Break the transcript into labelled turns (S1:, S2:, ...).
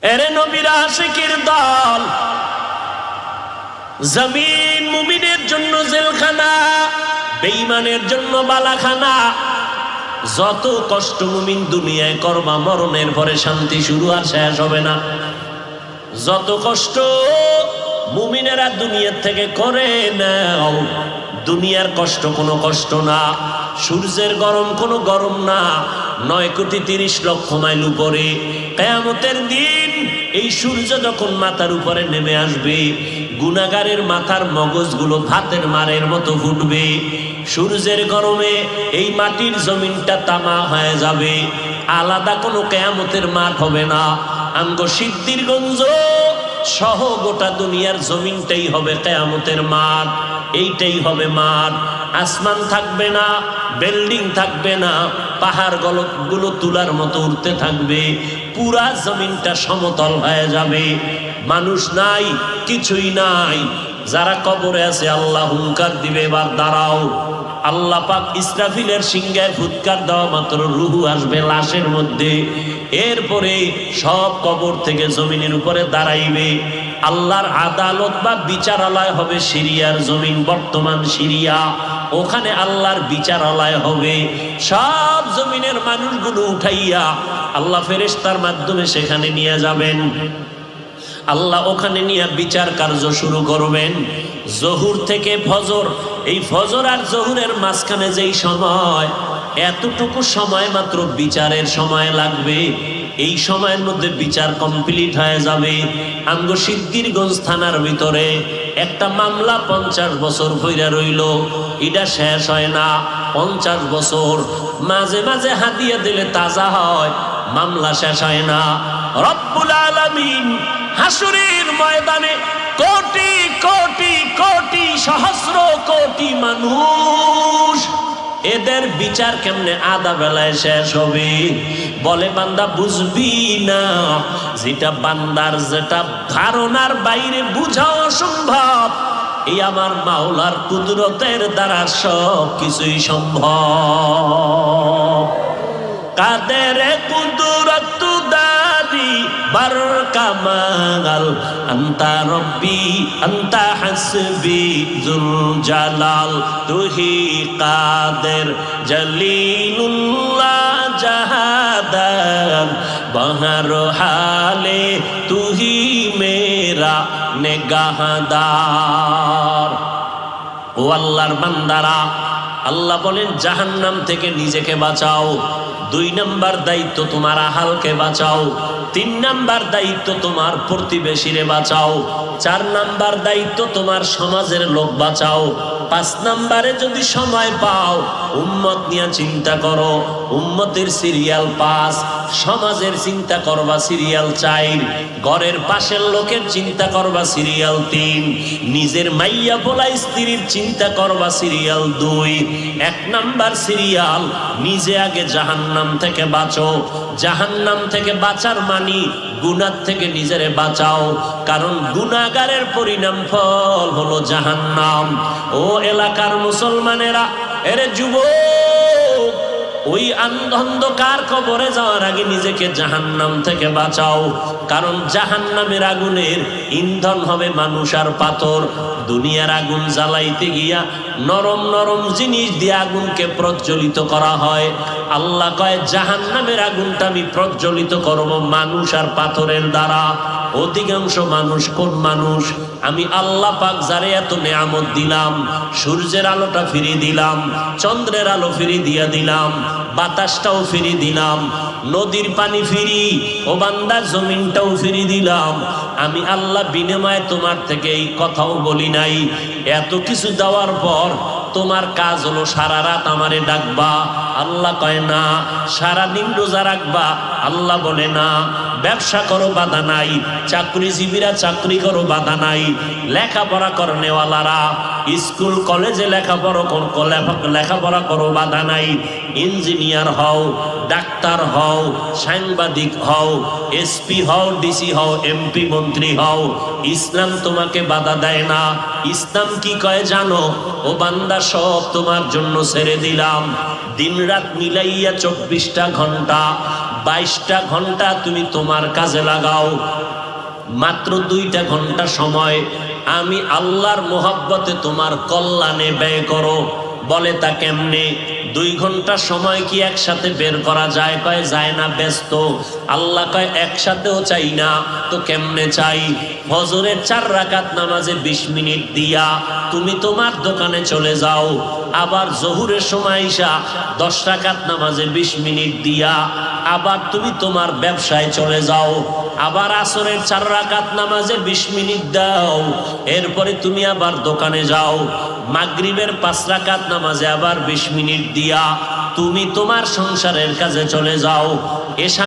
S1: এরে নবীর আশিকের দল, জমিন মুমিনের জন্য জেলখানা, বেঈমানের জন্য বালাখানা। যত কষ্ট মুমিন দুনিয়ায় করবা, মরণের পরে শান্তি শুরু আর শেষ হবে না। যত কষ্ট মুমিনেরা দুনিয়ার থেকে করে নাও, দুনিয়ার কষ্ট কোনো কষ্ট না, সূর্যের গরম কোনো গরম না। 9,30,00,000 মাইল উপরে কিয়ামতের দিন এই সূর্য যখন মাথার উপরে নেমে আসবে, গুনাহগারের মাথার মগজগুলো ভাতের মারের মতো ফুটবে। সূর্যের গরমে এই মাটির জমিনটা তামা হয়ে যাবে, আলাদা কোনো কিয়ামতের মাঠ হবে না। আমগো সিদ্ধিরগঞ্জ সহ গোটা দুনিয়ার জমিনটাই হবে কিয়ামতের মাঠ। এইটাই হবে মাঠ। আসমান থাকবে না, বিল্ডিং থাকবে না, পাহাড় গুলো তুলার মতো উঠতে থাকবে, পুরা জমিনটা সমতল হয়ে যাবে। মানুষ নাই, কিছুই নাই। যারা কবরে আছে আল্লাহ হুঙ্কার দিবে, এবার দাঁড়াও। আল্লাহ পাক ইসরাফিলের সিংহায় ফুৎকার দেওয়া মাত্র রুহু আসবে লাশের মধ্যে। এরপরে সব কবর থেকে জমিনের উপরে দাঁড়াইবে। আল্লাহর আদালত বা বিচারালয় হবে সিরিয়ার জমিন, বর্তমান সিরিয়া। ওখানে আল্লাহর বিচারালয় হবে। সব জমিনের মানুষগুলো উঠাইয়া আল্লাহ ফেরেশতার মাধ্যমে সেখানে নিয়ে যাবেন। আল্লাহ ওখানে নিয়ে বিচার কার্য শুরু করবেন। জহুর থেকে ফজর, এই ফজর আর জহুরের মাঝখানে যেই সময়, এতটুকু সময় মাত্র বিচারের সময় লাগবে। এই সময়ের মধ্যে বিচার কমপ্লিট হয়ে যাবে। আমগো সিদ্ধিরগঞ্জ থানার ভিতরে একটা মামলা 50 বছর কইরা রইল, এটা শেষ হয় না। 50 বছর মাঝে মাঝে হাদিয়া দিলে তাজা হয়, মামলা শেষ হয় না। রব্বুল আলামিন হাসরের ময়দানে কোটি কোটি কোটি সহস্র কোটি মানুষ, এদের বিচার কেমনে আধা বেলায় শেষ হবে? বলে বান্দা বুঝবি না, যেটা বান্দার যেটা ধারণার বাইরে বুঝা অসম্ভব, এই আমার মাওলার কুদরতের দ্বারা সব কিছুই সম্ভব। কাদের কুদরত দারি বার কামাল, আন্তা রব্বি আন্তা হাসবি জুল জালাল, তুহি কাদের জলিলুল্লাহ জাহাদার, বহর হালে তুহি মেরা নেগাহদার। ও আল্লাহর বান্দারা, আল্লাহ বলেন জাহান্নাম থেকে নিজেকে বাঁচাও। 2 নাম্বার দায়িত্ব তোমার আহালকে বাঁচাও। 3 নাম্বার দায়িত্ব তোমার প্রতিবেশীরে বাঁচাও। 4 নাম্বার দায়িত্ব তোমার সমাজের লোক বাঁচাও। 5 নাম্বারে যদি সময় পাও উম্মত নিয়ে চিন্তা করো। উম্মতের সিরিয়াল 5, সমাজের চিন্তা করবা সিরিয়াল 4, ঘরের পাশের লোকের চিন্তা করবা সিরিয়াল 3, নিজের মাইয়া বলা স্ত্রীর চিন্তা করবা সিরিয়াল 2। 1 নাম্বার সিরিয়াল, নিজে আগে জাহান্নাম থেকে বাঁচো। জাহান্নাম থেকে বাঁচার মানি গুনাহ থেকে নিজেরে বাঁচাও, কারণ গুনাহগারের পরিণাম ফল হলো জাহান্নাম। ও এলাকার মুসলমানেরা, এরে যুবক, ওই অন্ধকার কবরে যাওয়ার আগে নিজেকে জাহান্নাম থেকে বাঁচাও, কারণ জাহান্নামের আগুনের ইন্ধন হবে মানুষ আর পাথর। দুনিয়ার আগুন জ্বালাইতে গিয়া নরম নরম জিনিস দিয়ে আগুনকে প্রজ্বলিত করা হয়। আল্লাহ কয় জাহান্নামের আগুনটা আমি প্রজ্বলিত করব মানুষ আর পাথরের দ্বারা। অধিকাংশ মানুষ কোন মানুষ? আমি আল্লাহ পাক যারে এত নেয়ামত দিলাম, সূর্যের আলোটা ফিরিয়ে দিলাম, চন্দ্রের আলো ফিরিয়ে দিয়া দিলাম, বাতাসটাও ফিরিয়ে দিলাম, নদীর পানি ফিরি, ও বান্দা জমিনটাও ফিরিয়ে দিলাম। আমি আল্লাহ বিনিময়ে তোমার থেকে এই কথাও বলি নাই। এত কিছু দেওয়ার পর তোমার কাজ হলো সারা রাত আমারে ডাকবা। আল্লাহ কয় না। সারাদিন রোজা রাখবা। আল্লাহ বলে না। ব্যবসা করো, বাধা নাই। চাকরিজীবীরা চাকরি করো, বাধা নাই। লেখাপড়া করনেওয়ালারা স্কুল কলেজে লেখাপড়া করো, বাধা নাই। ইঞ্জিনিয়ার হও, ডাক্তার হও, সাংবাদিক হও, এসপি হও, ডিসি হও, এমপি মন্ত্রী হও, ইসলাম তোমাকে বাধা দেয় না। ইসলাম কি কয় জানো? ও বান্দা, সব তোমার জন্য ছেড়ে দিলাম। দিন রাত মিলাইয়া 24টা ঘন্টা 22টা ঘন্টা তুমি তোমার কাজে লাগাও, মাত্র 2টা ঘন্টা সময় আমি আল্লাহর মোহাব্বতে তোমার কল্যাণে ব্যয় করো। বলে তা কেমনে? 2 ঘন্টা সময় কি একসাথে বের করা যায়? কয় যায় না, ব্যস্ত। আল্লাহ কয় একসাথেও চাই না তো কেমনে চাই? ফজরের 4 রাকাত নামাজে 20 মিনিট দিয়া তুমি তোমার দোকানে চলে যাও, আবার জোহরের সময় ঈশা 10 রাকাত নামাজে 20 মিনিট দিয়া আবার তুমি তোমার ব্যবসায় চলে যাও, আবার আসরের 4 রাকাত নামাজে 20 মিনিট দাও, এরপরে তুমি আবার দোকানে যাও, মাগরিবের 5 রাকাত নামাজে আবার 20 মিনিট দিয়া তুমি তোমার সংসারের কাজে চলে যাও। এসা